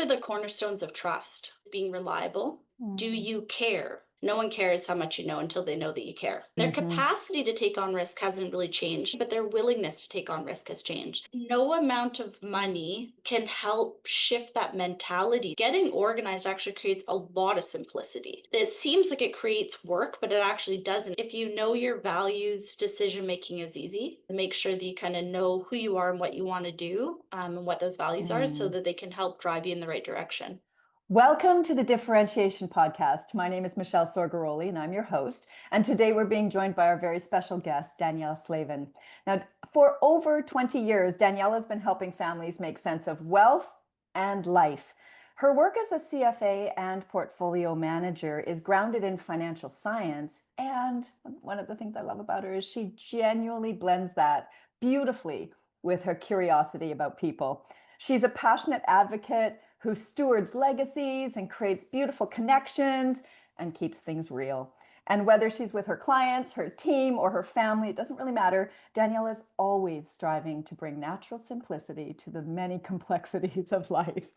are the cornerstones of trust? Being reliable. Do Mm. you care? No one cares how much you know until they know that you care. Their Mhm. capacity to take on risk hasn't really changed, but their willingness to take on risk has changed. No amount of money can help shift that mentality. Getting organized actually creates a lot of simplicity. It seems like it creates work, but it actually doesn't. If you know your values, decision making is easy. Make sure that you kind of know who you are and what you want to do, and what those values are so Mm. that they can help drive you in the right direction. Welcome to the Differentiation podcast. My name is Michèle Sorgaroli and I'm your host. And today we're being joined by our very special guest, Danielle Slavin. Now, for over 20 years, Danielle has been helping families make sense of wealth and life. Her work as a CFA and portfolio manager is grounded in financial science. And one of the things I love about her is she genuinely blends that beautifully with her curiosity about people. She's a passionate advocate who stewards legacies and creates beautiful connections and keeps things real. And whether she's with her clients, her team, or her family, it doesn't really matter. Danielle is always striving to bring natural simplicity to the many complexities of life.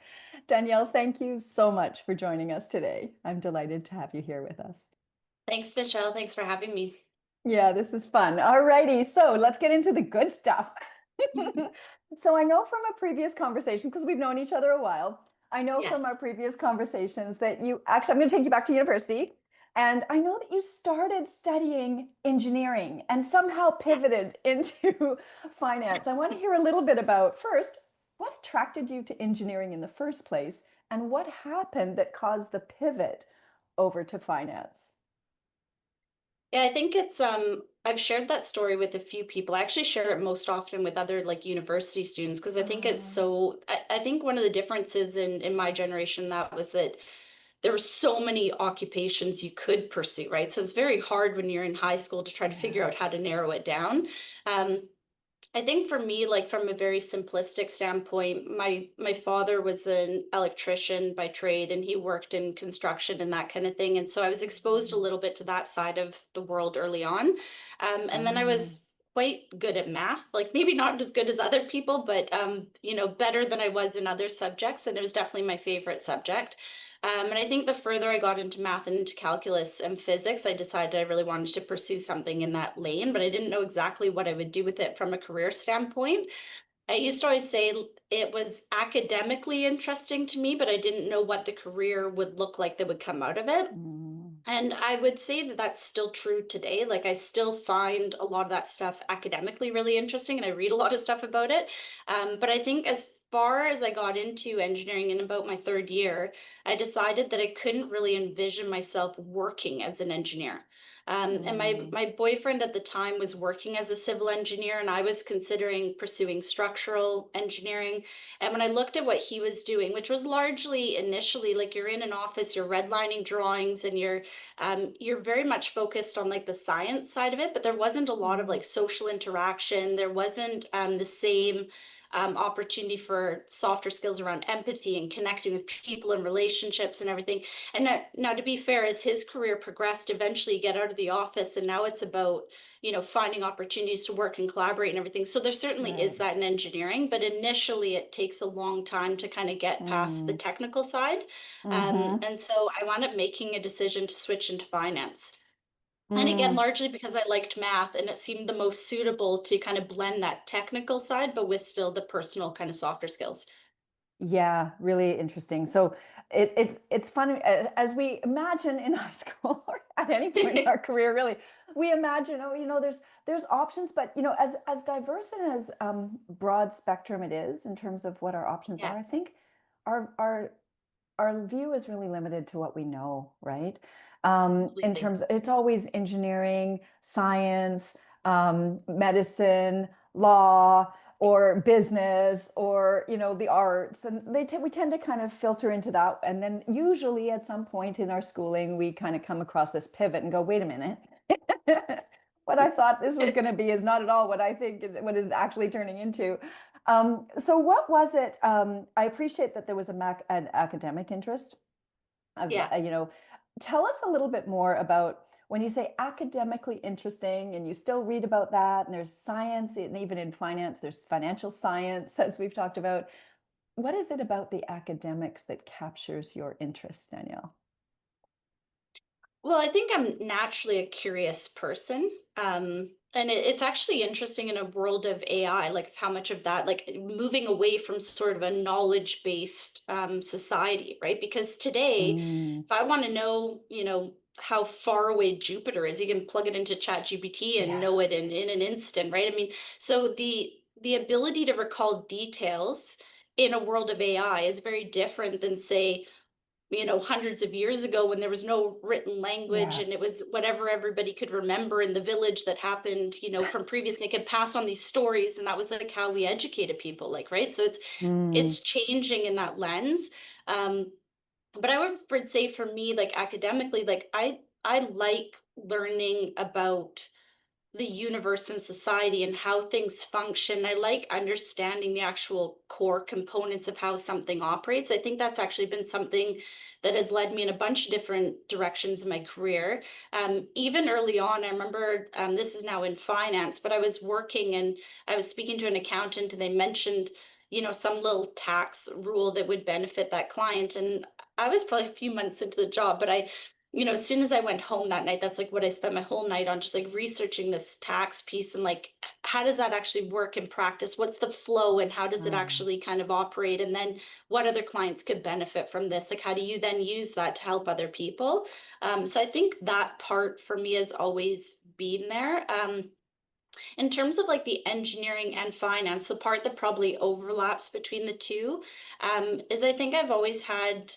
Danielle, thank you so much for joining us today. I'm delighted to have you here with us. Thanks, Michelle. Thanks for having me. Yeah, this is fun. All righty, so let's get into the good stuff. So I know from a previous conversation, because we've known each other a while, I know from our Yes. previous conversations that you actually, I'm going to take you back to university. And I know that you started studying engineering and somehow pivoted into finance. I want to hear a little bit about first, what attracted you to engineering in the first place, and what happened that caused the pivot over to finance? Yeah, I think it's I've shared that story with a few people. I actually share it most often with other like university students because I think it's Uh, so I think one of the differences in my generation that was that there were so many occupations you could pursue, right? So it's very hard when you're in high school to try to yeah. figure out how to narrow it down. Um, I think for me, like from a very simplistic standpoint, my father was an electrician by trade and he worked in construction and that kind of thing. And so I was exposed a Mm. little bit to that side of the world early on. And then I Ah. was quite good at math, like maybe not as good as other people, but better than I was in other subjects. And it was definitely my favorite subject. And I think the further I got into math and into calculus and physics, I decided I really wanted to pursue something in that lane, but I didn't know exactly what I would do with it from a career standpoint. I used to always say it was academically interesting to me, but I didn't know what the career would look like that would come out of it. Mm. And I would say that that's still true today. Like, I still find a lot of that stuff academically really interesting, and I read a lot of stuff about it. But I think as far as I got into engineering in about my third year, I decided that I couldn't really envision myself working as an engineer. And Mm. my boyfriend at the time was working as a civil engineer, and I was considering pursuing structural engineering. And when I looked at what he was doing, which was largely initially like you're in an office, you're redlining drawings, and you're very much focused on like the science side of it, but there wasn't a lot of Mm. like social interaction. There wasn't the same opportunity for softer skills around empathy and connecting with people and relationships and everything. And now, to be fair, as his career progressed, eventually you get out of the office, and now it's about finding opportunities to work and collaborate and everything. So there certainly is Right. that in engineering, but initially it takes a long time to kind of get past the Mm. technical side. Mm-hmm. And so I wound up making a decision to switch into finance. And again, Mm. largely because I liked math and it seemed the most suitable to kind of blend that technical side, but with still the personal kind of softer skills. Yeah, really interesting. So it's funny as we imagine in high school or at any point in our career, really, we imagine, oh, there's options, but as diverse and as broad spectrum it is in terms of what our options Yeah, are, I think our our our view is really limited to what we know, right? In completely. terms, it's always engineering, science, medicine, law, or business, or the arts, and we tend to kind of filter into that. And then usually at some point in our schooling, we kind of come across this pivot and go, "Wait a minute." What I thought this was going to be is not at all what I think what is actually turning into. So what was it? I appreciate that there was an academic interest. Of, Yeah. tell us a little bit more about when you say academically interesting, and you still read about that, and there's science, and even in finance, there's financial science, as we've talked about. what is it about the academics that captures your interest, Danielle? Well, I think I'm naturally a curious person. And it's actually interesting in a world of AI, like how much of that, like moving away from sort of a knowledge-based society, right? Because today, Mm, if I want to know, how far away Jupiter is, you can plug it into ChatGPT and yeah. know it in an instant, right? I mean, so the ability to recall details in a world of AI is very different than, say, hundreds of years ago when there was no written language Yeah. and it was whatever everybody could remember in the village that happened, from previous, they could pass on these stories, and that was like how we educated people, like, right? So it's Mm, it's changing in that lens. Um, but I would say for me, like academically, like I like learning about the universe and society and how things function. I like understanding the actual core components of how something operates. I think that's actually been something that has led me in a bunch of different directions in my career. Even early on, I remember, this is now in finance, but I was working and I was speaking to an accountant, and they mentioned, some little tax rule that would benefit that client. And I was probably a few months into the job, but as soon as I went home that night, that's like what I spent my whole night on, just like researching this tax piece and like, how does that actually work in practice? What's the flow and how does it mm, actually kind of operate? And then what other clients could benefit from this? Like, how do you then use that to help other people? So I think that part for me has always been there. In terms of like the engineering and finance, the part that probably overlaps between the two, is I think I've always had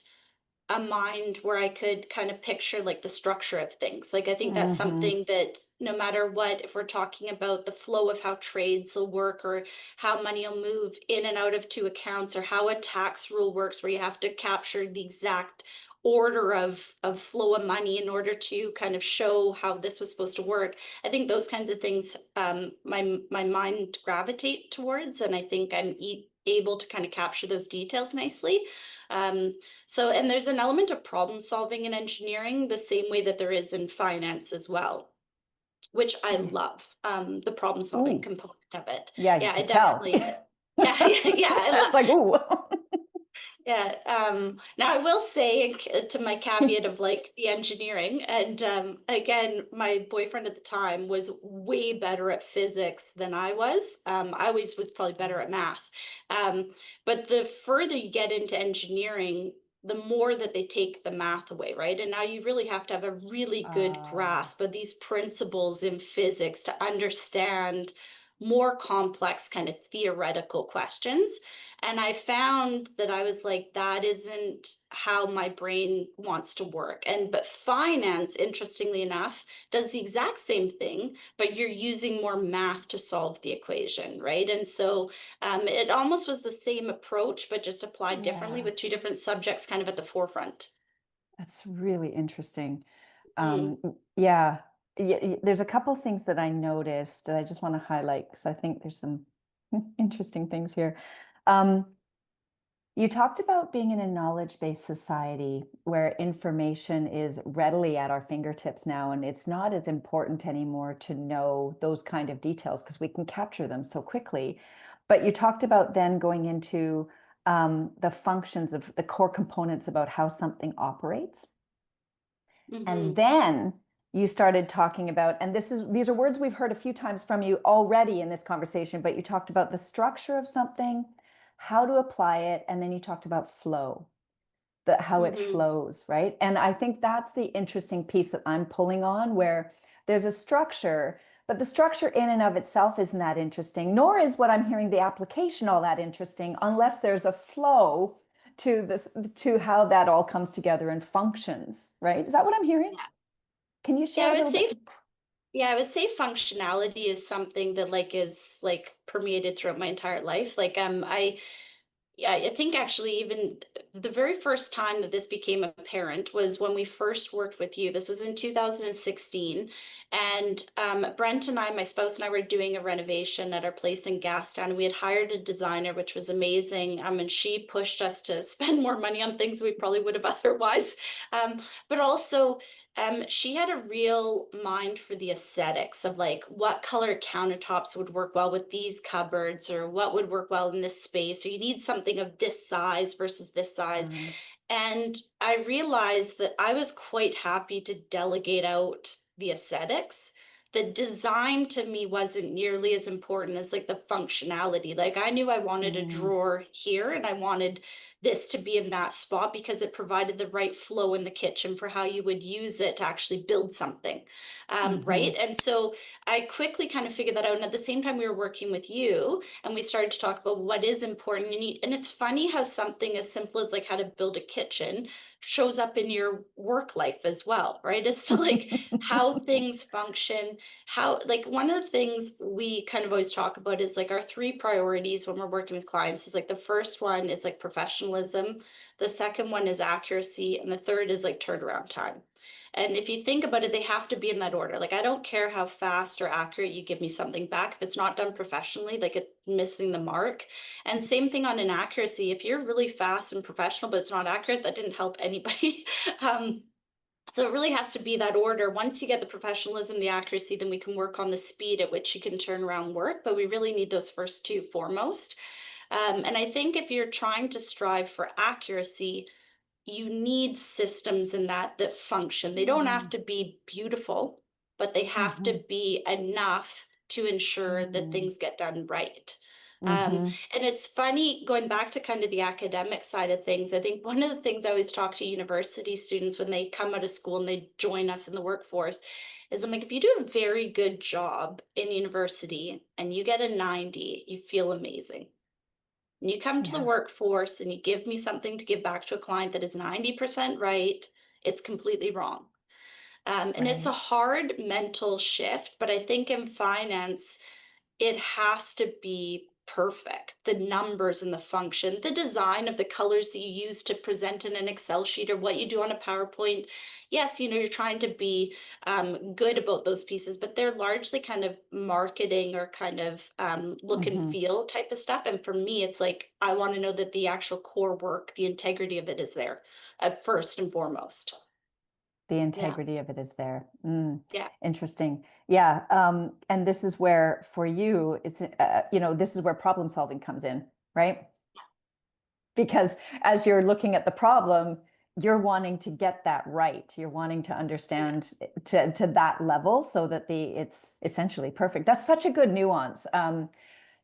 a mind where I could kind of picture like the structure of things. Like I think that's hmm. something that no matter what, if we're talking about the flow of how trades will work or how money will move in and out of two accounts or how a tax rule works where you have to capture the exact order of flow of money in order to kind of show how this was supposed to work. I think those kinds of things, my mind gravitate towards, and I think I'm able to kind of capture those details nicely. Um, and there's an element of problem solving in engineering, the same way that there is in finance as well, which I Okay. love, the problem solving Ooh, component of it. yeah, you Yeah, I could tell. definitely, yeah, yeah, I It's love, like, ooh. yeah. Now I will say to my caveat of like the engineering, and again, my boyfriend at the time was way better at physics than I was. I always was probably better at math. Um, but the further you get into engineering, the more that they take the math away, right? And now you really have to have a really good Uh, grasp of these principles in physics to understand more complex kind of theoretical questions. And I found that I was like, that isn't how my brain wants to work. But finance, interestingly enough, does the exact same thing, but you're using more math to solve the equation, right? And so it almost was the same approach, but just applied differently yeah, with two different subjects kind of at the forefront. that's really interesting. Mm, Yeah, there's a couple things that I noticed that I just want to highlight because I think there's some interesting things here. Um, You talked about being in a knowledge-based society where information is readily at our fingertips now, and it's not as important anymore to know those kind of details because we can capture them so quickly. But you talked about then going into the functions of the core components about how something operates. And hmm. then you started talking about, and these are words we've heard a few times from you already in this conversation, but you talked about the structure of something, how to apply it, and then you talked about flow, how it Hmm. flows, right? And I think that's the interesting piece that I'm pulling on, where there's a structure, but the structure in and of itself isn't that interesting, nor is what I'm hearing the application all that interesting, unless there's a flow to this, to how that all comes together and functions, right? Is that what I'm hearing? Yeah. Can you Yeah, share a little bit? I would say functionality is something that like is like permeated throughout my entire life. Like yeah, I think actually even the very first time that this became apparent was when we first worked with you. This was in 2016. And Brent and I, my spouse and I, were doing a renovation at our place in Gastown. We had hired a designer, which was amazing. And she pushed us to spend more money on things we probably would have otherwise. But also, She had a real mind for the aesthetics of like what color countertops would work well with these cupboards, or what would work well in this space, or you need something of this size versus this size. Uh, And I realized that I was quite happy to delegate out the aesthetics. The design to me wasn't nearly as important as like the functionality. Like I knew I wanted a mm, drawer here and I wanted this to be in that spot because it provided the right flow in the kitchen for how you would use it to actually build something. mhm, Right. And so I quickly kind of figured that out. And at the same time, we were working with you and we started to talk about what is important. And it's funny how something as simple as like how to build a kitchen shows up in your work life as well, right? It's to like how things function, how, like, one of the things we kind of always talk about is like our three priorities when we're working with clients is like the first one is like professionalism, the second one is accuracy, and the third is like turnaround time. And if you think about it, they have to be in that order. Like, I don't care how fast or accurate you give me something back. If it's not done professionally, like it's missing the mark. And same thing on inaccuracy. If you're really fast and professional, but it's not accurate, that didn't help anybody. um, so it really has to be that order. Once you get the professionalism, the accuracy, then we can work on the speed at which you can turn around work. But we really need those first two foremost. And I think if you're trying to strive for accuracy, you need systems in that function. They don't have mm, to be beautiful, but they have mhm, to be enough to ensure that mm, things get done right. Um, mhm, and it's funny going back to kind of the academic side of things. I think one of the things I always talk to university students when they come out of school and they join us in the workforce is I'm like, if you do a very good job in university and you get a 90, you feel amazing. And you come to the yeah, workforce and you give me something to give back to a client that is 90% right, it's completely wrong. And it's a right. hard mental shift, but I think in finance, it has to be perfect. The numbers and the function, the design of the colors that you use to present in an Excel sheet or what you do on a PowerPoint. Yes, you're trying to be good about those pieces, but they're largely kind of marketing or kind of look and Mhm. feel type of stuff. And for me, it's like I want to know that the actual core work, the integrity of it is there first and foremost. The Yeah, integrity of it is there. Mm, yeah, interesting. Yeah. And this is where, for you, this is where problem solving comes in, right? Because as you're looking at the problem, you're wanting to get that right. You're wanting to yeah, understand to that level so that it's essentially perfect. That's such a good nuance.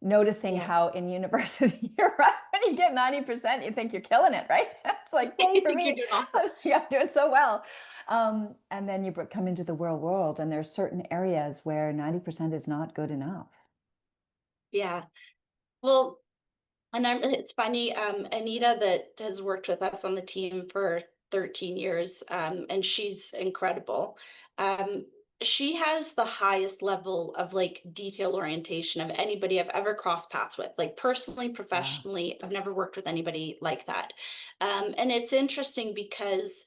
Noticing yeah. how in university you're right, when you get 90%, you think you're killing it, right? It's like, I yay for think you're me. doing awesome. Yeah, I'm doing so well. And then you come into the real world, and there's certain areas where 90% is not good enough. Yeah. Well, and it's funny, Anita that has worked with us on the team for 13 years, and she's incredible. Um, she has the highest level of like detail orientation of anybody I've ever crossed paths with, like personally, Wow. professionally. I've never worked with anybody like that. And it's interesting because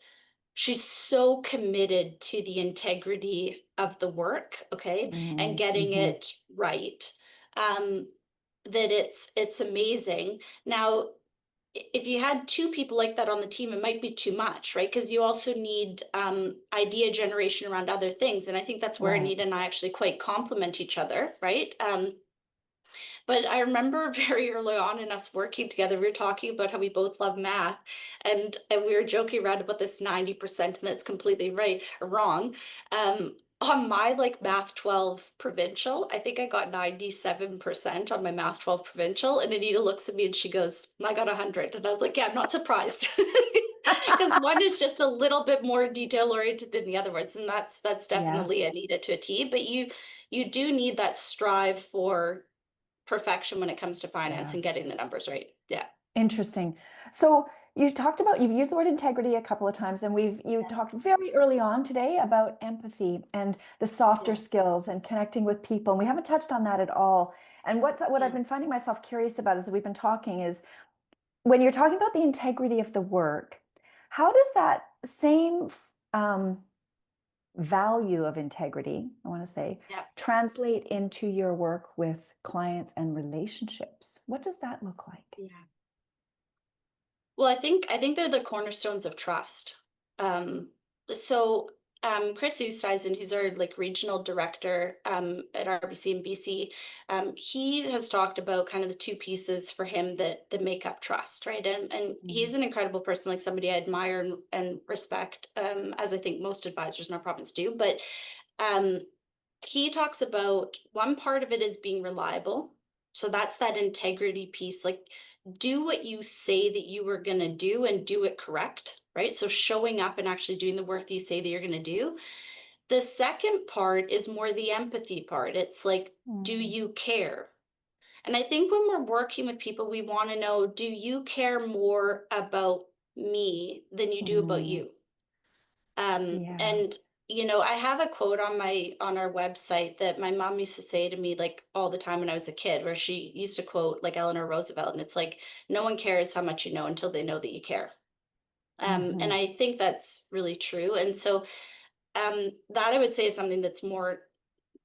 she's so committed to the integrity of the work, okay, and getting Mm-hmm. it right. Um, that it's amazing. Now, if you had two people like that on the team, it might be too much, right? Because you also need idea generation around other things, and I think that's where Right. Anita and I actually quite complement each other, right? But I remember very early on in us working together, we were talking about how we both love math, and we were joking around about this 90%, and that's completely right or wrong. On my like math 12 provincial, I think I got 97% on my math 12 provincial, and Anita looks at me and she goes, I got 100. And I was like, yeah, I'm not surprised. Because one is just a little bit more detail oriented than the other ones, and that's Yeah. definitely Anita to a T. But you do need that strive for perfection when it comes to finance Yeah. and getting the numbers right. Yeah. Interesting. So you've used the word integrity a couple of times, and you talked very early on today about empathy and the softer Yeah. skills and connecting with people. And we haven't touched on that at all. And what I've Yeah. been finding myself curious about as we've been talking is when you're talking about the integrity of the work, how does that same um, value of integrity, I want to say, Yeah. translate into your work with clients and relationships? What does that look like? Yeah. Well, I think they're the cornerstones of trust. So Chris Oosthuizen, who's our like regional director at RBC and BC, he has talked about kind of the two pieces for him that make up trust, right? And Mm. he's an incredible person, like somebody I admire and respect, as I think most advisors in our province do. But um, he talks about one part of it is being reliable. So that's that integrity piece. Like, do what you say that you were going to do and do it correct, right? So showing up and actually doing the work that you say that you're going to do. The second part is more the empathy part. It's like, do Mm. you care? And I think when we're working with people, we want to know, do you care more about me than you do about Mm. you? Yeah. And I have a quote on our website that my mom used to say to me like all the time when I was a kid, where she used to quote like Eleanor Roosevelt, and it's like, no one cares how much you know until they know that you care. And Hmm. I think that's really true. And so that I would say is something that's more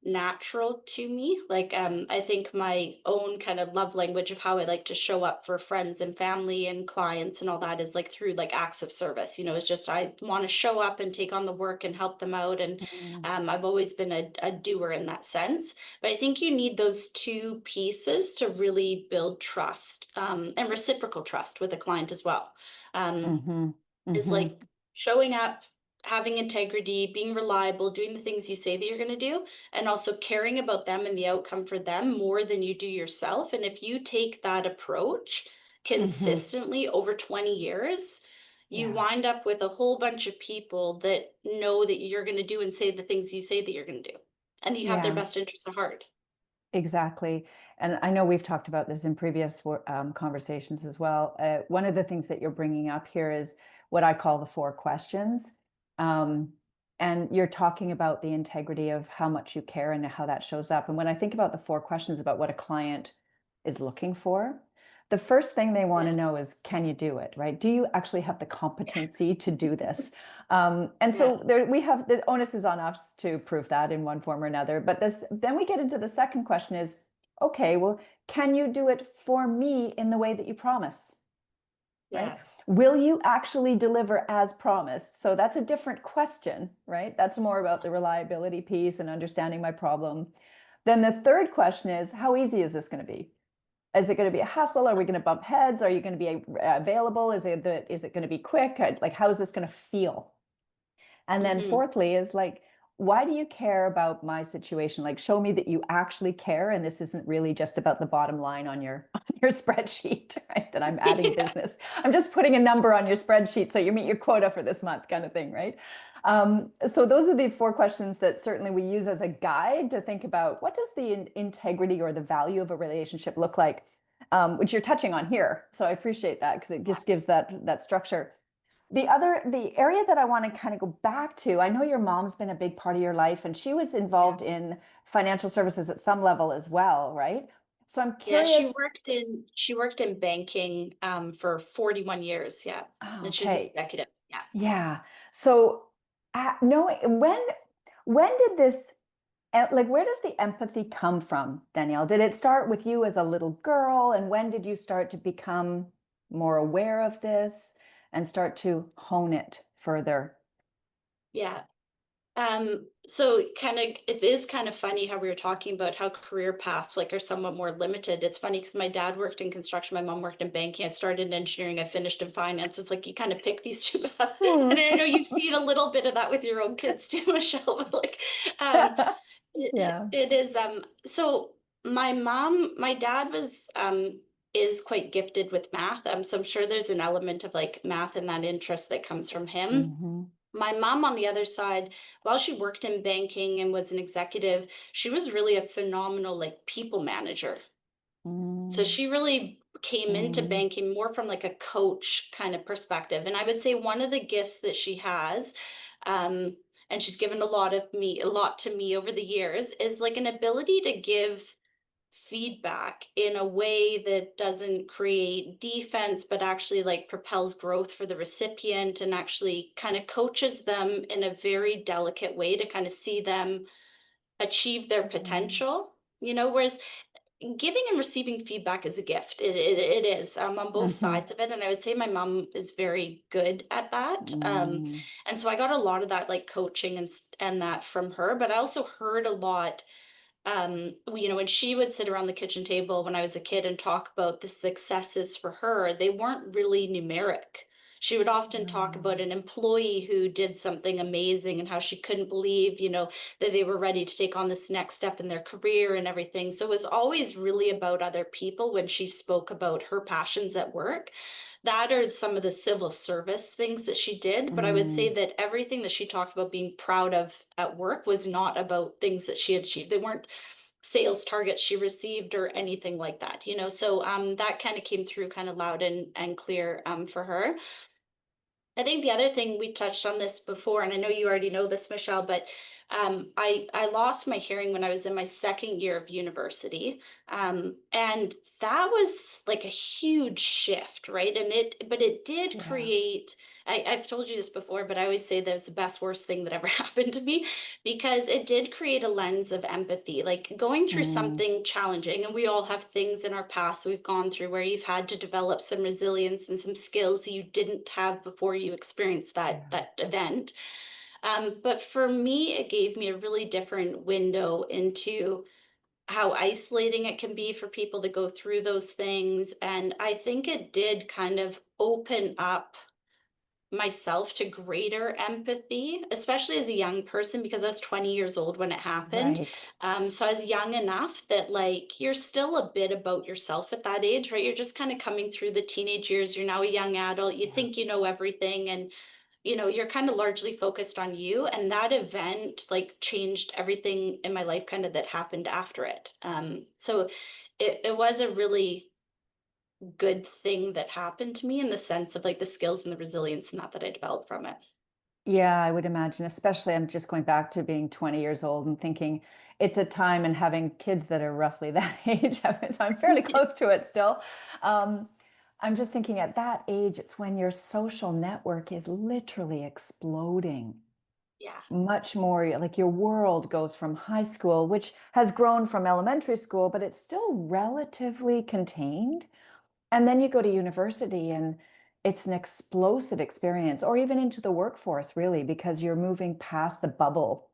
natural to me. Like I think my own kind of love language of how I like to show up for friends and family and clients and all that is like through like acts of service. It's just I want to show up and take on the work and help them out. And Mm. I've always been a doer in that sense. But I think you need those two pieces to really build trust, and reciprocal trust with a client as well. Um, Hmm. is Hmm. like showing up, having integrity, being reliable, doing the things you say that you're going to do, and also caring about them and the outcome for them more than you do yourself. And if you take that approach Hmm. consistently over 20 years, you Yeah. wind up with a whole bunch of people that know that you're going to do and say the things you say that you're going to do. And you have their Yeah. best interests at heart. Exactly. And I know we've talked about this in previous conversations as well. One of the things that you're bringing up here is what I call the four questions. Um, and you're talking about the integrity of how much you care and how that shows up. And when I think about the four questions about what a client is looking for, the first thing they want to Yeah. know is, can you do it, right? Do you actually have the competency to do this? And Yeah. so there we have the onus is on us to prove that in one form or another. But then we get into the second question is, okay, well, can you do it for me in the way that you promise? Right? Yeah. Will you actually deliver as promised? So that's a different question, right? That's more about the reliability piece and understanding my problem. Then the third question is, how easy is this going to be? Is it going to be a hassle? Are we going to bump heads? Are you going to be available? Is it going to be quick? Like, how is this going to feel? And then Hmm. fourthly is like, why do you care about my situation? Like, show me that you actually care, and this isn't really just about the bottom line on your on your spreadsheet, right? That I'm adding Yeah. business. I'm just putting a number on your spreadsheet so you meet your quota for this month, kind of thing, right? So those are the four questions that certainly we use as a guide to think about what does the integrity or the value of a relationship look like, which you're touching on here. So I appreciate that because it just gives that structure. The area that I want to kind of go back to, I know your mom's been a big part of your life and she was Yeah. involved in financial services at some level as well, right? So I'm Yeah, curious. she worked in banking for 41 years, yeah. Oh, And she's okay. executive. Yeah. Yeah. So no, when did this like where does the empathy come from, Danielle? Did it start with you as a little girl, and when did you start to become more aware of this and start to hone it further? Yeah. So kind of it is kind of funny how we were talking about how career paths like are somewhat more limited. It's funny because my dad worked in construction, my mom worked in banking. I started in engineering, I finished in finance. It's like you kind of pick these two paths. Hmm. And I know you've seen a little bit of that with your own kids too, Michelle, but like um Yeah. it is so my dad was is quite gifted with math. So I'm sure there's an element of like math and that interest that comes from him. Hmm. My mom, on the other side, while she worked in banking and was an executive, she was really a phenomenal like people manager. So Mm. she really came into Mm. banking more from like a coach kind of perspective. And I would say one of the gifts that she has, um, and she's given a lot to me over the years, is like an ability to give feedback in a way that doesn't create defense, but actually like propels growth for the recipient and actually kind of coaches them in a very delicate way to kind of see them achieve their Mm. potential. Whereas giving and receiving feedback is a gift. It is on both Hmm. sides of it. And I would say my mom is very good at that. Mm, And so I got a lot of that like coaching and that from her, but I also heard a lot when she would sit around the kitchen table when I was a kid and talk about the successes for her, they weren't really numeric. She would often talk about mm, an employee who did something amazing and how she couldn't believe, that they were ready to take on this next step in their career and everything. So it was always really about other people when she spoke about her passions at work. That are some of the civil service things that she did. But I would say mm. that everything that she talked about being proud of at work was not about things that she had achieved. They weren't sales targets she received or anything like that. So that kind of came through kind of loud and clear for her. I think the other thing we touched on this before, and I know you already know this, Michelle, but I lost my hearing when I was in my second year of university, and that was like a huge shift, right? But it did Yeah. create. I've told you this before, but I always say that was the best worst thing that ever happened to me because it did create a lens of empathy. Like going through Mm, something challenging, and we all have things in our past we've gone through where you've had to develop some resilience and some skills you didn't have before you experienced that yeah. that event. But for me, it gave me a really different window into how isolating it can be for people to go through those things. And I think it did kind of open up myself to greater empathy, especially as a young person, because I was 20 years old when it happened. Right. So I was young enough that, like, you're still a bit about yourself at that age, right? You're just kind of coming through the teenage years. You're now a young adult. You Yeah. think you know everything, and you're kind of largely focused on you. And that event, like, changed everything in my life, kind of that happened after it. So it was a really good thing that happened to me in the sense of like the skills and the resilience and that I developed from it. Yeah, I would imagine, especially I'm just going back to being 20 years old and thinking it's a time and having kids that are roughly that age. So I'm fairly close to it still. Um, I'm just thinking at that age, it's when your social network is literally exploding. Yeah. Much more like your world goes from high school, which has grown from elementary school, but it's still relatively contained. And then you go to university and it's an explosive experience, or even into the workforce, really, because you're moving past the bubble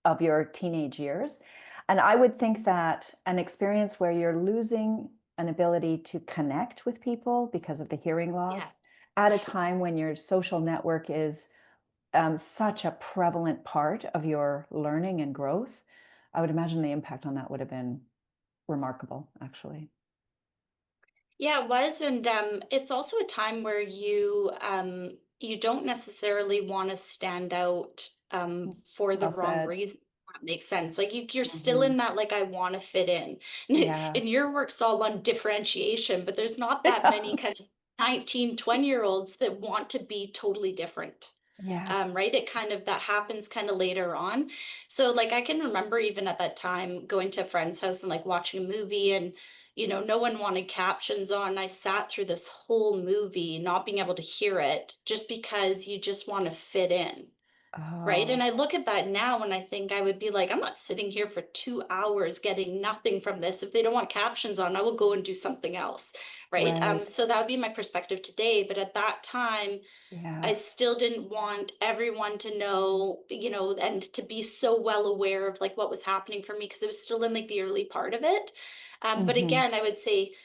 of your teenage years. And I would think that an experience where you're losing an ability to connect with people because of the hearing Yeah. loss at a time when your social network is such a prevalent part of your learning and growth, I would imagine the impact on that would have been remarkable, actually. Yeah, it was. And it's also a time where you don't necessarily want to stand out for the Well wrong said. reason. If that makes sense. Like you're still Hmm. in that, like, I want to fit in. Yeah. And your work's all on differentiation, but there's not that Yeah. many kind of 19, 20-year-olds that want to be totally different. Yeah. Right? It kind of that happens kind of later on. So like I can remember even at that time going to a friend's house and like watching a movie and no one wanted captions on. I sat through this whole movie not being able to hear it just because you just want to fit in. Right. And Oh, I look at that now and I think I would be like, I'm not sitting here for 2 hours getting nothing from this. If they don't want captions on, I will go and do something else. Right. right. So that would be my perspective today. But at that time, I Yeah. still didn't want everyone to know, and to be so well aware of like what was happening for me because it was still in like the early part of it. But Hmm. again, I would say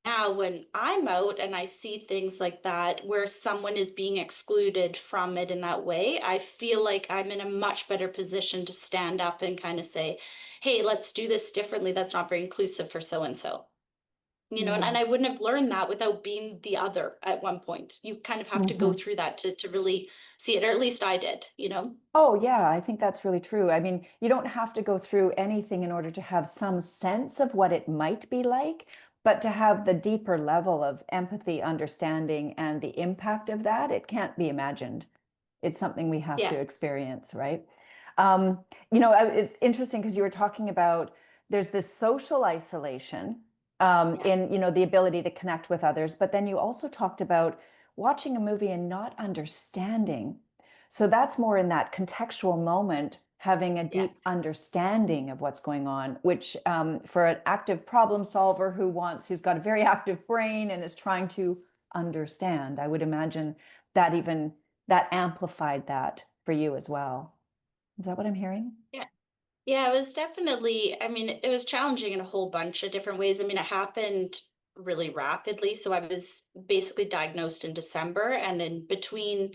now when I'm out and I see things like that where someone is being excluded from it in that way, I feel like I'm in a much better position to stand up and kind of say, hey, let's do this differently. That's not very inclusive for so and so. And Yeah. I wouldn't have learned that without being the other at one point. You kind of have to go Hmm. through that to really see it, or at least I did. Oh, yeah, I think that's really true. I mean, you don't have to go through anything in order to have some sense of what it might be like, but to have the deeper level of empathy, understanding, and the impact of that, it can't be imagined. It's something we have to Yes. experience, right? It's interesting because you were talking about there's this social isolation Yeah. in, the ability to connect with others, but then you also talked about watching a movie and not understanding. So that's more in that contextual moment, having a Yeah. deep understanding of what's going on, which for an active problem solver who's got a very active brain and is trying to understand, I would imagine that amplified that for you as well. Is that what I'm hearing? Yeah. Yeah, it was definitely, I mean, it was challenging in a whole bunch of different ways. I mean, it happened really rapidly. So I was basically diagnosed in December, and in between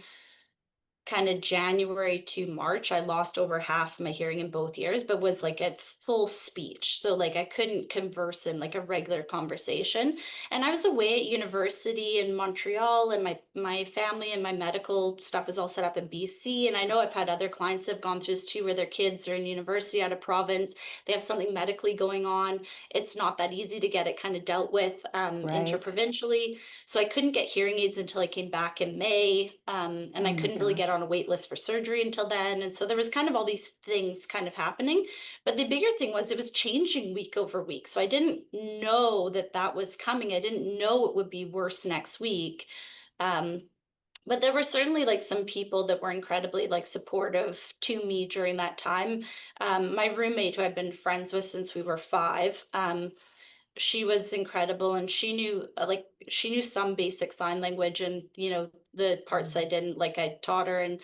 kind of January to March, I lost over half my hearing in both ears, but was like at full speech. So like I couldn't converse in like a regular conversation. And I was away at university in Montreal, and my family and my medical stuff is all set up in BC. And I know I've had other clients that have gone through this too, where their kids are in university out of province. They have something medically going on. It's not that easy to get it kind of dealt with Right. interprovincially. So I couldn't get hearing aids until I came back in May. And I Oh my couldn't really get gosh. on a wait list for surgery until then. And so there was kind of all these things kind of happening. But the bigger thing was it was changing week over week. So I didn't know that that was coming. I didn't know it would be worse next week. Um, but there were certainly like some people that were incredibly like supportive to me during that time. My roommate, who I've been friends with since we were five, she was incredible, and she knew she knew some basic sign language, and the parts I Mm. didn't, like, I taught her. And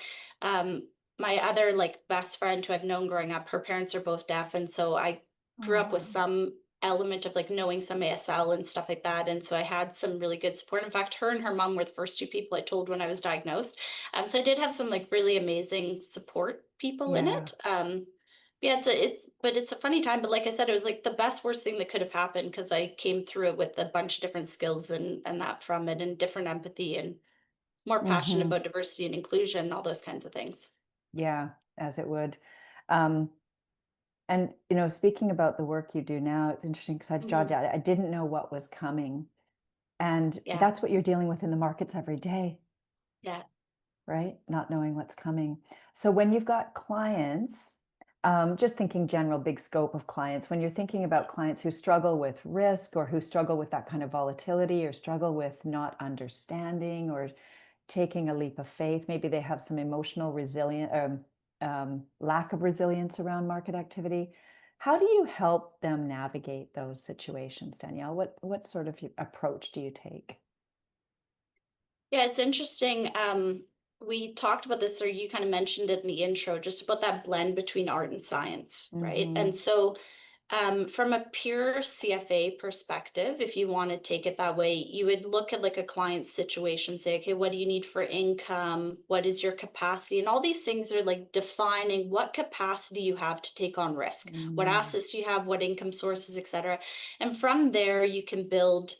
my other like best friend who I've known growing up, her parents are both deaf, and so I grew up with Oh. some element of like knowing some ASL and stuff like that, and so I had some really good support. In fact, her and her mom were the first two people I told when I was diagnosed. So I did have some like really amazing support people in Yeah. it. Yeah, it's a funny time, but like I said, it was like the best worst thing that could have happened, because I came through it with a bunch of different skills and that from it, and different empathy, and more passionate Hmm. about diversity and inclusion, all those kinds of things. Yeah, as it would. Um, and speaking about the work you do now, it's interesting because I've Mhm. jotted out, I didn't know what was coming. And Yeah, that's what you're dealing with in the markets every day, yeah. right? Not knowing what's coming. So when you've got clients, just thinking general big scope of clients, when you're thinking about clients who struggle with risk or who struggle with that kind of volatility or struggle with not understanding or taking a leap of faith, maybe they have some emotional resilience, lack of resilience around market activity. How do you help them navigate those situations, Danielle? What sort of approach do you take? Yeah, it's interesting. We talked about this, or you kind of mentioned it in the intro, just about that blend between art and science, right? Hmm. And so from a pure CFA perspective, if you want to take it that way, you would look at like a client's situation, say, okay, what do you need for income? What is your capacity? And all these things are like defining what capacity you have to take on risk, what Mm. assets you have, what income sources, et cetera. And from there, you can build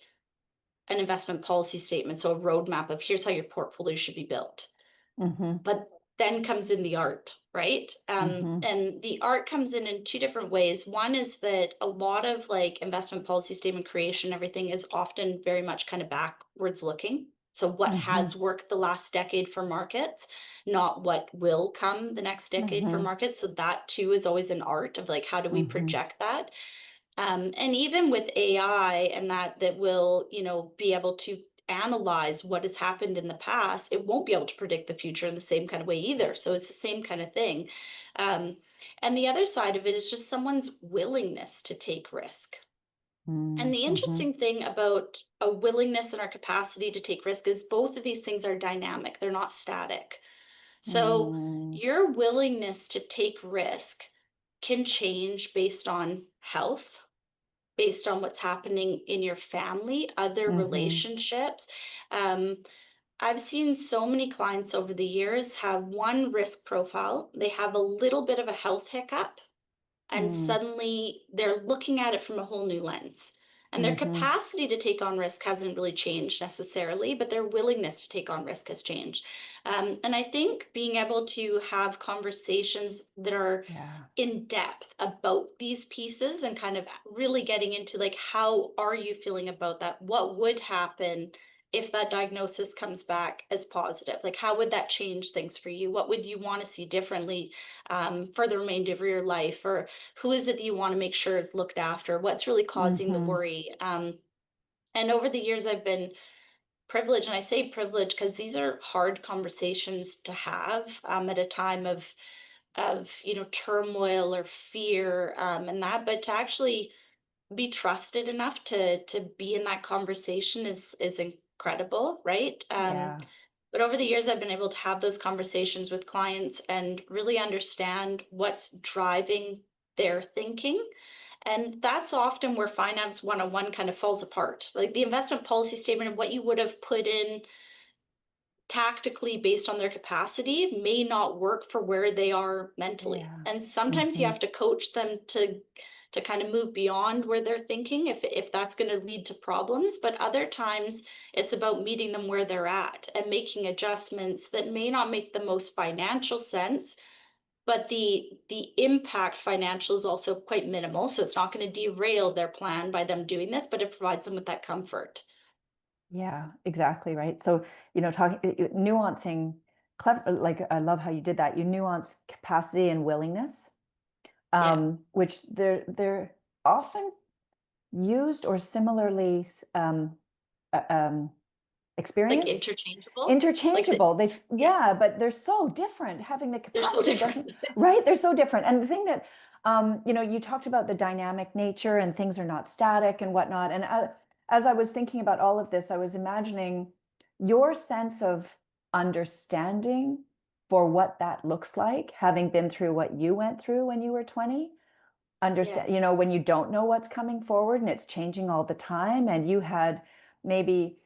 an investment policy statement. So a roadmap of here's how your portfolio should be built. Hmm. But then comes in the art, right? Hmm. And the art comes in two different ways. One is that a lot of like investment policy statement creation, everything is often very much kind of backwards looking. So what Hmm. has worked the last decade for markets, not what will come the next decade for Hmm. markets. So that too is always an art of like, how do we Hmm. project that? And even with AI and that will, be able to analyze what has happened in the past, it won't be able to predict the future in the same kind of way either. So it's the same kind of thing. Um, and the other side of it is just someone's willingness to take risk. And the Hmm. interesting thing about a willingness and our capacity to take risk is both of these things are dynamic, they're not static. So Hmm. your willingness to take risk can change based on health, based on what's happening in your family, other Hmm. relationships. Um, I've seen so many clients over the years have one risk profile, they have a little bit of a health hiccup, and Hmm. suddenly they're looking at it from a whole new lens. And their Hmm. capacity to take on risk hasn't really changed necessarily, but their willingness to take on risk has changed. And I think being able to have conversations that are Yeah. in depth about these pieces and kind of really getting into like, how are you feeling about that? What would happen if that diagnosis comes back as positive? Like, how would that change things for you? What would you want to see differently for the remainder of your life? Or who is it that you want to make sure is looked after? What's really causing the Hmm. worry? And over the years, I've been privileged, and I say privileged because these are hard conversations to have at a time of turmoil or fear, and that, but to actually be trusted enough to be in that conversation is incredible, right? Yeah. But over the years, I've been able to have those conversations with clients and really understand what's driving their thinking. And that's often where finance 101 kind of falls apart. Like the investment policy statement and what you would have put in tactically based on their capacity may not work for where they are mentally. Yeah. And sometimes you Hmm. have to coach them to kind of move beyond where they're thinking if that's going to lead to problems, but other times it's about meeting them where they're at and making adjustments that may not make the most financial sense, but the impact financial is also quite minimal, so it's not going to derail their plan by them doing this, but it provides them with that comfort. Yeah, exactly right. So, talking nuancing clever, like I love how you did that. You nuance capacity and willingness, Yeah, which they're often used or similarly uh, um, like experienced. interchangeable, like Interchangeable. yeah, Yeah, but they're so different. Having the they're so capacity different. doesn't, right? They're so different. And the thing that, you talked about the dynamic nature and things are not static and whatnot. And as I was thinking about all of this, I was imagining your sense of understanding for what that looks like, having been through what you went through when you were 20. Yeah, Understand, when you don't know what's coming forward and it's changing all the time, and you had maybe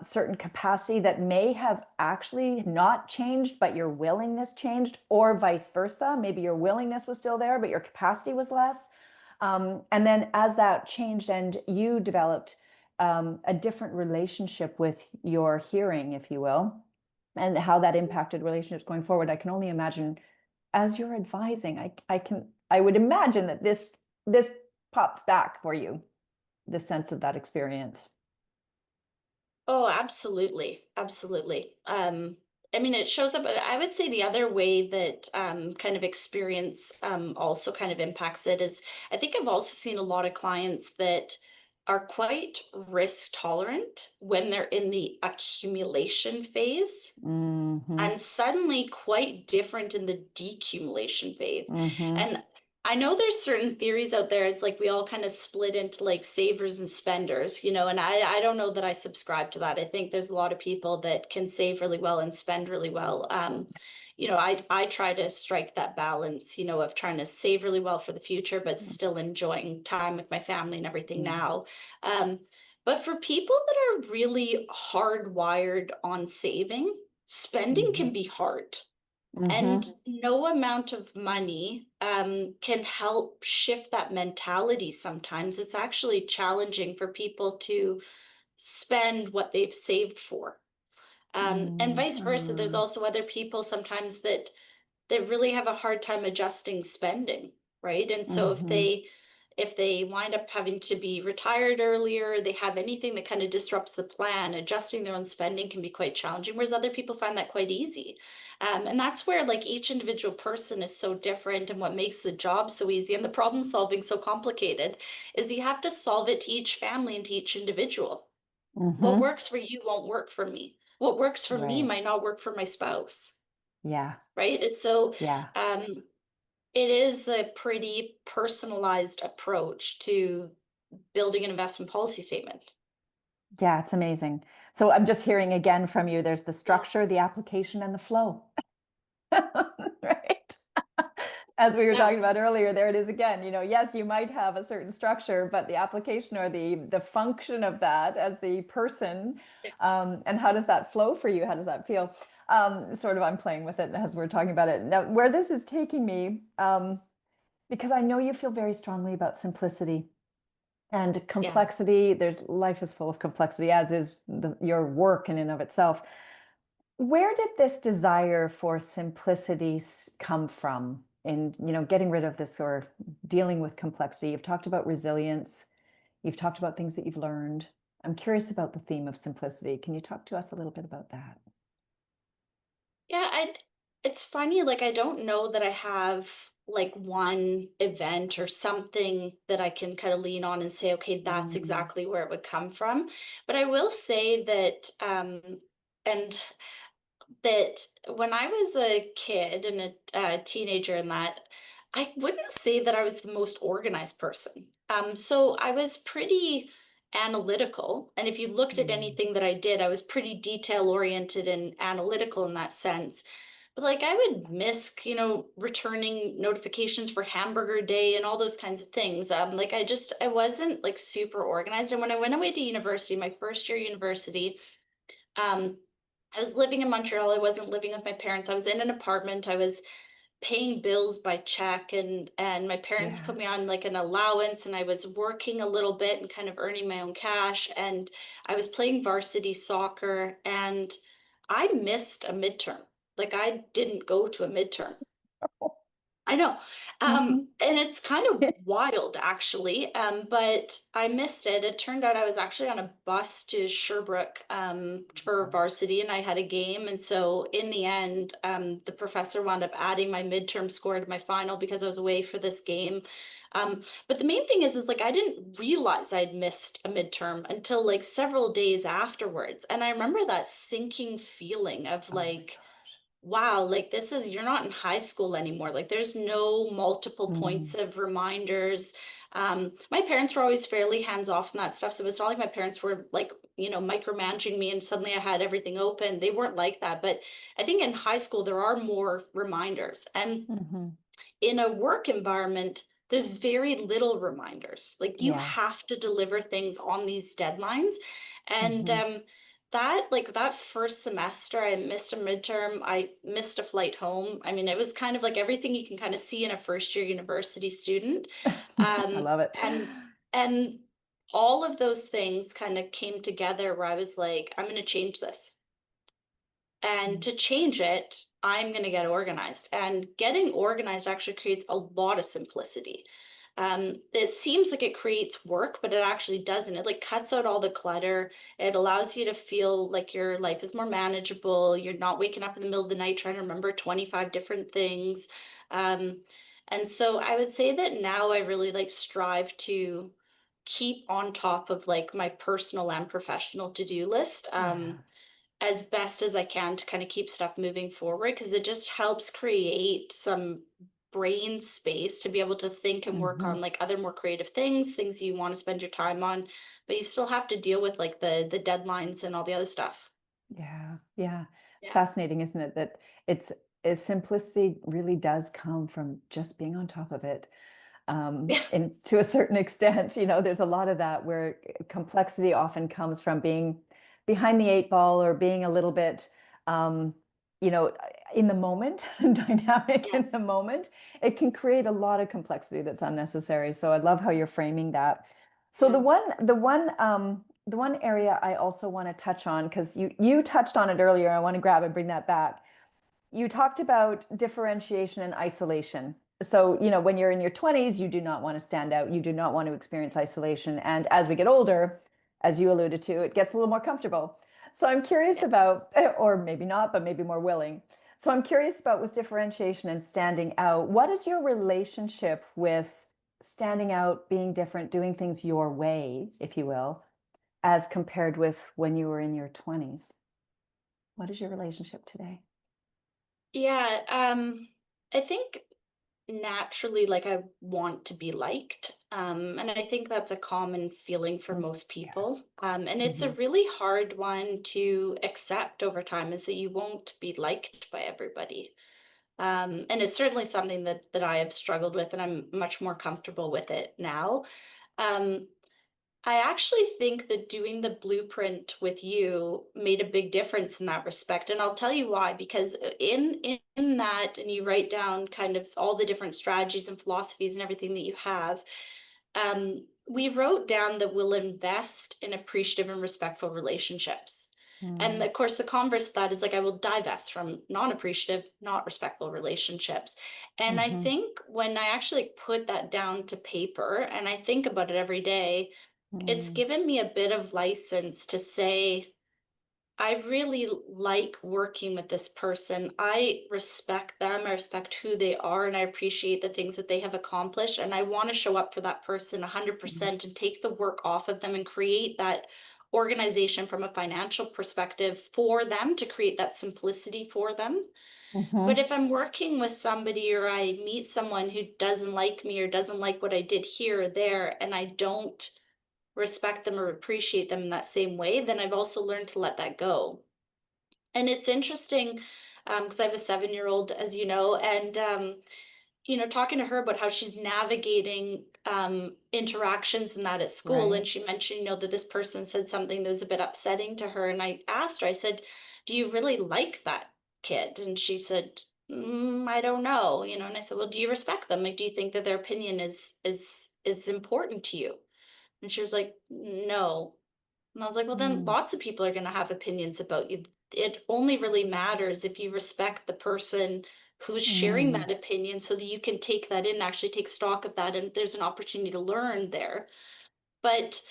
certain capacity that may have actually not changed, but your willingness changed, or vice versa. Maybe your willingness was still there, but your capacity was less. And then as that changed and you developed a different relationship with your hearing, if you will, and how that impacted relationships going forward, I can only imagine as you're advising, I would imagine that this pops back for you, the sense of that experience. oh, absolutely. Absolutely. I mean, it shows up. I would say the other way that kind of experience also kind of impacts it is I think I've also seen a lot of clients that are quite risk tolerant when they're in the accumulation phase Mm-hmm. and suddenly quite different in the decumulation phase. Mm-hmm. And I know there's certain theories out there. It's like we all kind of split into like savers and spenders, and I don't know that I subscribe to that. I think there's a lot of people that can save really well and spend really well. I try to strike that balance, of trying to save really well for the future, but still enjoying time with my family and everything now. Um, but for people that are really hardwired on saving, spending Mm-hmm. can be hard. And Mm-hmm. no amount of money can help shift that mentality sometimes. It's actually challenging for people to spend what they've saved for. And vice versa, there's Mm-hmm. also other people sometimes that really have a hard time adjusting spending, right? And so Mm-hmm. if they wind up having to be retired earlier, they have anything that kind of disrupts the plan, adjusting their own spending can be quite challenging, whereas other people find that quite easy. And that's where like each individual person is so different, and what makes the job so easy and the problem solving so complicated is you have to solve it to each family and to each individual. What Mm-hmm. works for you won't work for me. What works for me Right. might not work for my spouse, Yeah. right? It's so Yeah. um, it is a pretty personalized approach to building an investment policy statement. Yeah, it's amazing. So I'm just hearing again from you, there's the Yeah. structure, the application, and the flow. Right. As we were Yeah. talking about earlier, there it is again. Yes, you might have a certain structure, but the application or the function of that as the person, and how does that flow for you? How does that feel? Sort of, I'm playing with it as we're talking about it now. Where this is taking me, because I know you feel very strongly about simplicity and Yeah. complexity. Life is full of complexity, as is your work in and of itself. Where did this desire for simplicity come from in, getting rid of this or dealing with complexity? You've talked about resilience. You've talked about things that you've learned. I'm curious about the theme of simplicity. Can you talk to us a little bit about that? Yeah, it's funny, like I don't know that I have like one event or something that I can kind of lean on and say, okay, that's Mm, exactly where it would come from. But I will say that and that when I was a kid and a teenager and that, I wouldn't say that I was the most organized person. So I was pretty analytical. And if you looked at Mm. anything that I did, I was pretty detail oriented and analytical in that sense. But like I would miss, returning notifications for hamburger day and all those kinds of things. Like I wasn't like super organized. And when I went away to university, my first year university, um, I was living in Montreal. I wasn't living with my parents. I was in an apartment. I was paying bills by check, and my parents put Yeah. me on like an allowance, and I was working a little bit and kind of earning my own cash, and I was playing varsity soccer, and I missed a midterm. Like I didn't go to a midterm. I know. Mhm. And it's kind of wild actually. But I missed it. It turned out I was actually on a bus to Sherbrooke for varsity and I had a game. And so in the end, the professor wound up adding my midterm score to my final because I was away for this game. But the main thing is like I didn't realize I'd missed a midterm until like several days afterwards. And I remember that sinking feeling of Oh my like, gosh. wow, like you're not in high school anymore. Like there's no multiple points Mm. of reminders. My parents were always fairly hands off and that stuff. So it's not like my parents were like, micromanaging me and suddenly I had everything open. They weren't like that. But I think in high school, there are more reminders. And Mhm. in a work environment, there's very little reminders. Like you Yeah. have to deliver things on these deadlines. And Mhm. that first semester, I missed a midterm. I missed a flight home. I mean, it was kind of like everything you can kind of see in a first year university student. I love it. And and all of those things kind of came together where I was like, I'm going to change this. And Mm. to change it, I'm going to get organized. And getting organized actually creates a lot of simplicity. It seems like it creates work, but it actually doesn't. It like cuts out all the clutter. It allows you to feel like your life is more manageable. You're not waking up in the middle of the night trying to remember 25 different things. Um, and so I would say that now I really like strive to keep on top of like my personal and professional to-do list. Yeah. As best as I can to kind of keep stuff moving forward because it just helps create some brain space to be able to think and work Mhm. on like other more creative things you want to spend your time on, but you still have to deal with like the deadlines and all the other stuff. Yeah. Yeah. It's Yeah. fascinating, isn't it? That it's simplicity really does come from just being on top of it. Yeah. And to a certain extent, there's a lot of that where complexity often comes from being behind the eight ball or being a little bit, um, you know, in the moment, dynamic in the Yes. moment. It can create a lot of complexity that's unnecessary. So I love how you're framing that. So Yeah. the one area I also want to touch on, because you touched on it earlier, I want to grab and bring that back. You talked about differentiation and isolation. So, when you're in your 20s, you do not want to stand out. You do not want to experience isolation. And as we get older, as you alluded to, it gets a little more comfortable. So I'm curious Yeah. about, or maybe not, but maybe more willing. So I'm curious about with differentiation and standing out, what is your relationship with standing out, being different, doing things your way, if you will, as compared with when you were in your 20s? What is your relationship today? Yeah. I think naturally like I want to be liked. And I think that's a common feeling for Mm. most Yeah. people. And it's a Mhm. really hard one to accept over time is that you won't be liked by everybody. And it's certainly something that I have struggled with and I'm much more comfortable with it now. Um, I actually think that doing the blueprint with you made a big difference in that respect. And I'll tell you why, because in that, and you write down kind of all the different strategies and philosophies and everything that you have, we wrote down that we'll invest in appreciative and respectful relationships. And Mm. of course, the converse of that is like I will divest from non-appreciative, not respectful relationships. And I Mhm. think when I actually put that down to paper and I think about it every day, it's Mm. given me a bit of license to say, I really like working with this person. I respect them. I respect who they are, and I appreciate the things that they have accomplished. And I want to show up for that person Mm. 100% and take the work off of them and create that organization from a financial perspective for them to create that simplicity for them. But Hmm. if I'm working with somebody or I meet someone who doesn't like me or doesn't like what I did here or there, and I don't respect them or appreciate them in that same way, then I've also learned to let that go. And it's interesting because I have a 7-year old, as you know, and talking to her about how she's navigating interactions and that at school. Right. And she mentioned, that this person said something that was a bit upsetting to her. And I asked her, I said, "Do you really like that kid?" And she said, "I don't know," and I said, "Well, do you respect them? Like, do you think that their opinion is important to you?" And she was like, "No." And I was like, "Well, then Mm. lots of people are going to have opinions about you. It only really matters if you respect the person who's sharing Mm. that opinion so that you can take that in, actually take stock of that, and there's an opportunity to learn there. But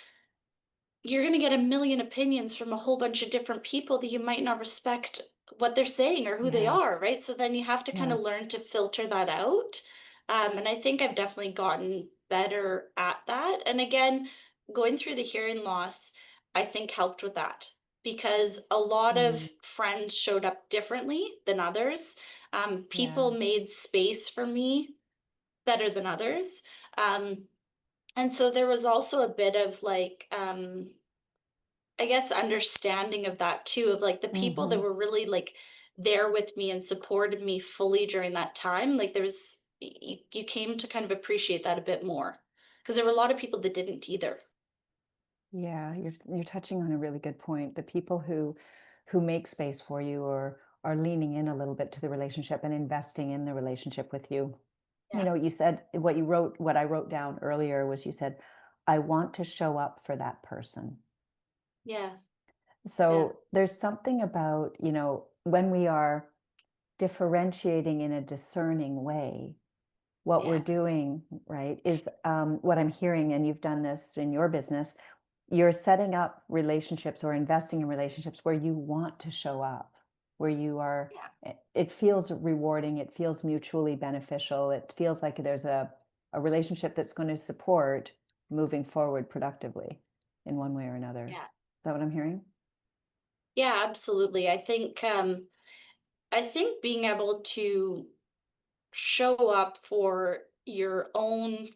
you're going to get a million opinions from a whole bunch of different people that you might not respect what they're saying or who they Yeah. are, right? So then you have to kind Yeah. of learn to filter that out. And I think I've definitely gotten better at that. And again, going through the hearing loss, I think helped with that because a lot Mm. of friends showed up differently than others. People Yeah. made space for me better than others. Um, and so there was also a bit of like, I guess understanding of that too, of like the people that Hmm. were really like there with me and supported me fully during that time. Like there was, you came to kind of appreciate that a bit more because there were a lot of people that didn't either. Yeah, you're touching on a really good point. The people who make space for you or are leaning in a little bit to the relationship and investing in the relationship with you. Yeah. You said what you wrote, what I wrote down earlier was you said, I want to show up for that person. Yeah. Yeah. So there's something about, when we are differentiating in a discerning way, what we're Yeah. doing, right, is what I'm hearing, and you've done this in your business, you're setting up relationships or investing in relationships where you want to show up, where you are, Yeah. it feels rewarding, it feels mutually beneficial, it feels like there's a relationship that's going to support moving forward productively in one way or another. Yeah. Is that what I'm hearing? Yeah, absolutely. I think being able to show up for your own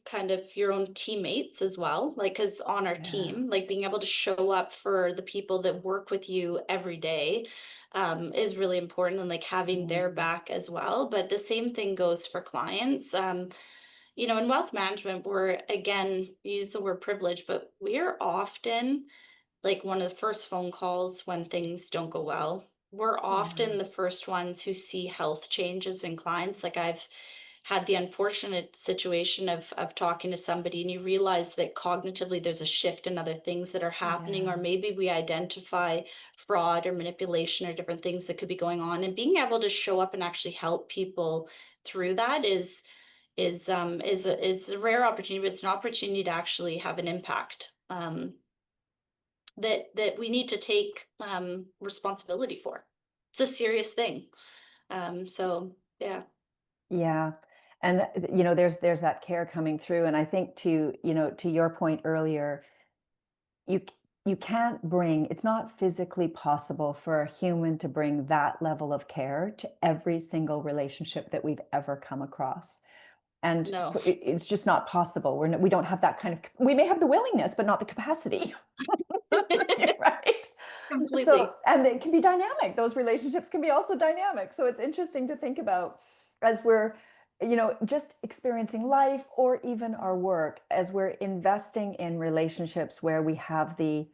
teammates as well, like because on our Yeah. team, like being able to show up for the people that work with you every day is really important, and like having their Mm. back as well. But the same thing goes for clients. In wealth management, we're, again, use the word privilege, but we're often like one of the first phone calls when things don't go well. We're Yeah. often the first ones who see health changes in clients. Like I've had the unfortunate situation of talking to somebody and you realize that cognitively there's a shift in other things that are happening, or Yeah. maybe we identify fraud or manipulation or different things that could be going on. And being able to show up and actually help people through that is a rare opportunity, but it's an opportunity to actually have an impact. That we need to take responsibility for. It's a serious thing. So yeah, Yeah. And there's that care coming through. And I think to your point earlier, you can't bring, it's not physically possible for a human to bring that level of care to every single relationship that we've ever come across. And no, it's just not possible. We don't have that kind of, we may have the willingness, but not the capacity. Right? So, completely. and it can be dynamic. Those relationships can be also dynamic. So it's interesting to think about as we're, just experiencing life or even our work, as we're investing in relationships where we have the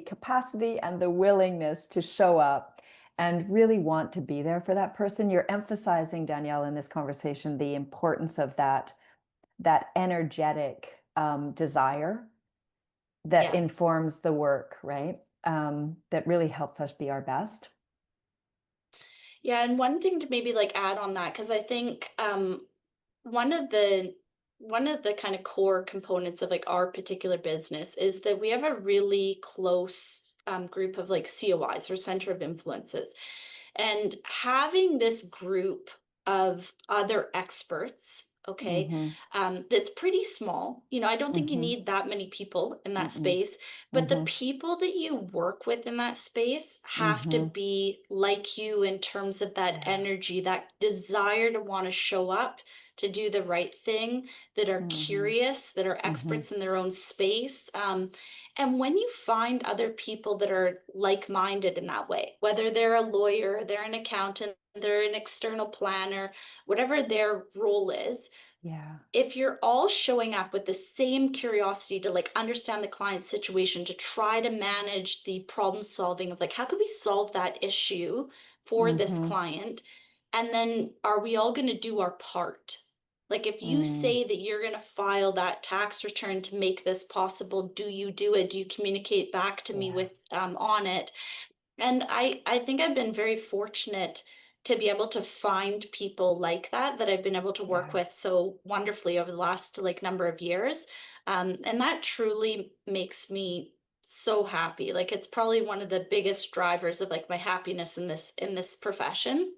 capacity and the willingness to show up and really want to be there for that person. You're emphasizing, Danielle, in this conversation, the importance of that energetic desire that Yeah. informs the work, right? That really helps us be our best. Yeah, and one thing to maybe like add on that, because I think one of the one of the kind of core components of like our particular business is that we have a really close group of like COIs, or center of influences. And having this group of other experts okay, Mhm. that's pretty small. I don't think you Mhm. need that many people in that Mm-mm. space, but the Mhm. people that you work with in that space have to Mhm. be like you in terms of that Yeah. energy, that desire to want to show up, to do the right thing, that are Mhm. curious, that are Mhm. experts in their own space. And when you find other people that are like-minded in that way, whether they're a lawyer, they're an accountant, they're an external planner, whatever their role is, Yeah. if you're all showing up with the same curiosity to like understand the client's situation, to try to manage the problem solving of like, how could we solve that issue for this Mhm. client? And then are we all going to do our part? Like, if you Mm. say that you're going to file that tax return to make this possible, do you do it? Do you communicate back to me Yeah. with on it? And I think I've been very fortunate to be able to find people like that that I've been able to work Yeah. with so wonderfully over the last like number of years. And that truly makes me so happy. Like, it's probably one of the biggest drivers of like my happiness in this profession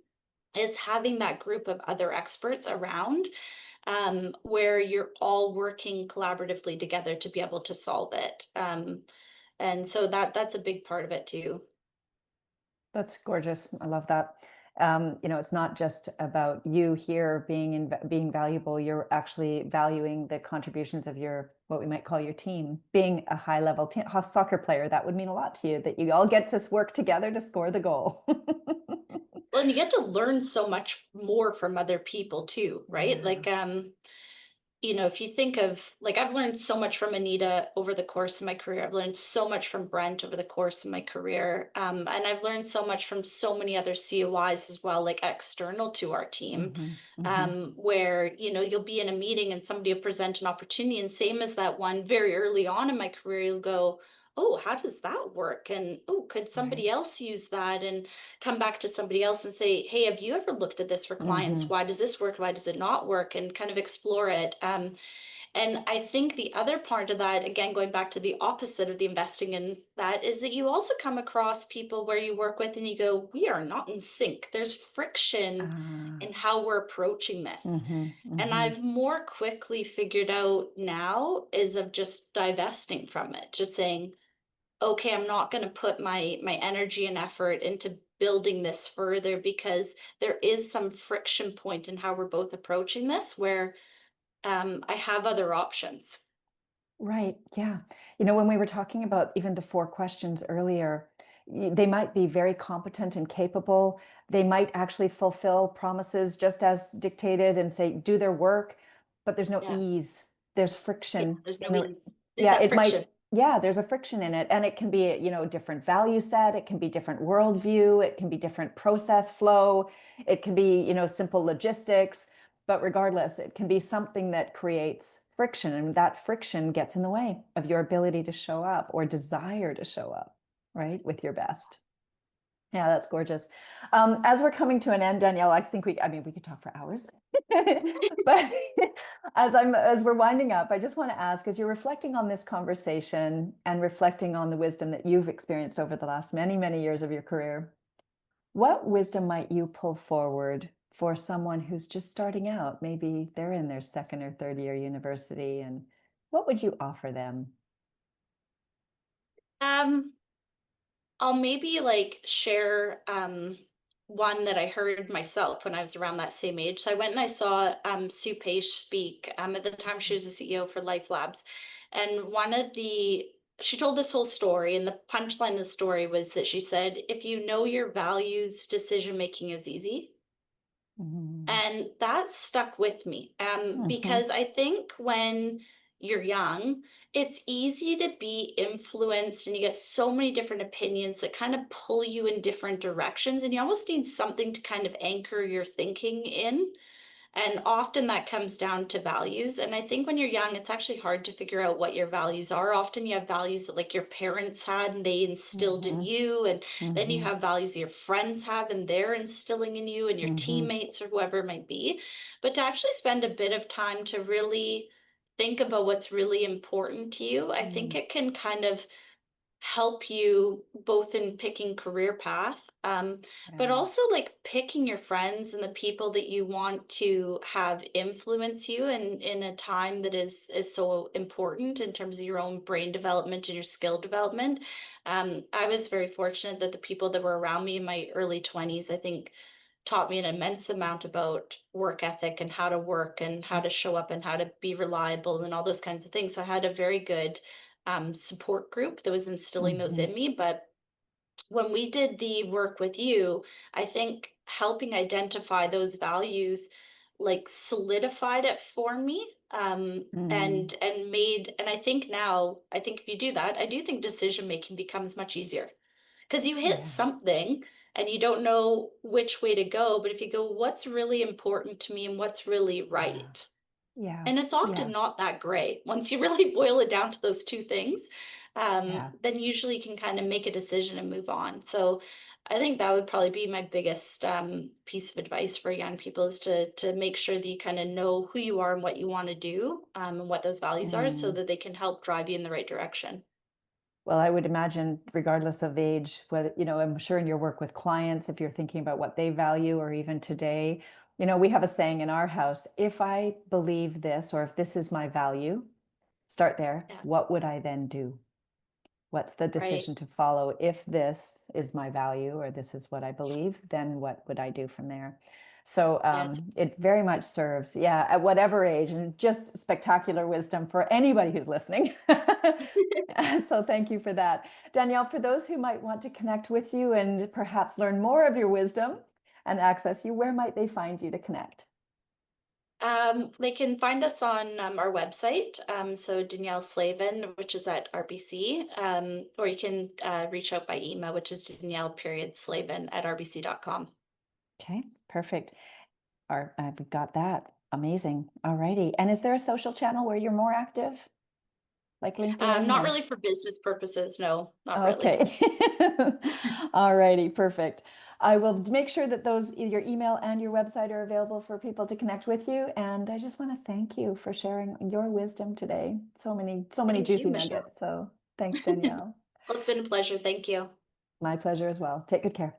is having that group of other experts around, where you're all working collaboratively together to be able to solve it. And so that's a big part of it too. That's gorgeous. I love that. It's not just about you here being valuable. You're actually valuing the contributions of your what we might call your team. Being a high level soccer player, that would mean a lot to you that you all get to work together to score the goal. Well, and you get to learn so much more from other people too, right? Yeah. Like, if you think of like I've learned so much from Anita over the course of my career. I've learned so much from Brent over the course of my career. And I've learned so much from so many other COIs as well, like external to our team. Hmm. Hmm. Where, you'll be in a meeting and somebody will present an opportunity, and same as that one very early on in my career, you'll go, oh, how does that work? And oh, could somebody Right. else use that? And come back to somebody else and say, hey, have you ever looked at this for clients? Hmm. Why does this work? Why does it not work? And kind of explore it. And I think the other part of that, again, going back to the opposite of the investing in that, is that you also come across people where you work with and you go, we are not in sync. There's friction Ah. in how we're approaching this. Hmm. And Hmm. I've more quickly figured out now is of just divesting from it, just saying, okay, I'm not going to put my energy and effort into building this further because there is some friction point in how we're both approaching this where I have other options. Right. Yeah. When we were talking about even the four questions earlier, they might be very competent and capable. They might actually fulfill promises just as dictated and say, do their work, but there's no Yeah. ease. There's Yeah. friction There's no in the, ease. There's yeah, that it might, friction. yeah, there's a friction in it. And it can be, different value set. It can be different worldview. It can be different process flow. It can be, simple logistics. But regardless, it can be something that creates friction, and that friction gets in the way of your ability to show up or desire to show up, right, with your best. Yeah, that's gorgeous. As we're coming to an end, Danielle, I mean, we could talk for hours. But as we're winding up, I just want to ask, as you're reflecting on this conversation and reflecting on the wisdom that you've experienced over the last many, many years of your career, what wisdom might you pull forward for someone who's just starting out? Maybe they're in their second or third year university, and what would you offer them? Um, I'll maybe like share one that I heard myself when I was around that same age. So I went and I saw Sue Page speak. At the time she was the CEO for Life Labs. And she told this whole story, and the punchline of the story was that she said, if you know your values, decision making is easy. Mhm. And that stuck with me, Mhm. because I think when you're young, it's easy to be influenced and you get so many different opinions that kind of pull you in different directions. And you almost need something to kind of anchor your thinking in. And often that comes down to values. And I think when you're young, it's actually hard to figure out what your values are. Often you have values that like your parents had and they instilled in Mhm. you. And then you Mhm. have values your friends have and they're instilling in you and your Mhm. teammates or whoever it might be. But to actually spend a bit of time to really think about what's really important to you, I think Mm. it can kind of help you both in picking career path, but Yeah. also like picking your friends and the people that you want to have influence you in a time that is so important in terms of your own brain development and your skill development. I was very fortunate that the people that were around me in my early 20s, I think, taught me an immense amount about work ethic and how to work and how to show up and how to be reliable and all those kinds of things. So I had a very good support group that was instilling those Hmm. in me. But when we did the work with you, I think helping identify those values like solidified it for me, Mm. and I think now, I think if you do that, I do think decision making becomes much easier because you hit Yeah. something and you don't know which way to go. But if you go, what's really important to me and what's really Yeah. right? Yeah. And it's often Yeah. not that gray. Once you really boil it down to those two things, Yeah. then usually you can kind of make a decision and move on. So I think that would probably be my biggest piece of advice for young people is to make sure that you kind of know who you are and what you want to do, and what those values are, so Mm. that they can help drive you in the right direction. Well, I would imagine, regardless of age, whether, I'm sure in your work with clients, if you're thinking about what they value, or even today, we have a saying in our house, if I believe this, or if this is my value, start there. Yeah, What would I then do? What's the right. decision to follow? If this is my value or this is what I believe, then what would I do from there? So Yes. it very much serves, yeah, at whatever age, and just spectacular wisdom for anybody who's listening. So thank you for that. Danielle, for those who might want to connect with you and perhaps learn more of your wisdom and access you, where might they find you to connect? They can find us on our website, so Danielle Slavin, which is at RBC, or you can reach out by email, which is Danielle.Slavin at RBC.com. Okay, perfect. We've got that. Amazing. All righty. And is there a social channel where you're more active, like LinkedIn Not or? really for business purposes, no, not really. Okay. All righty, perfect. I will make sure that your email and your website are available for people to connect with you. And I just want to thank you for sharing your wisdom today. So many Thank you, juicy Michelle. nuggets. So thanks, Danielle. Well, it's been a pleasure. Thank you. My pleasure as well. Take good care.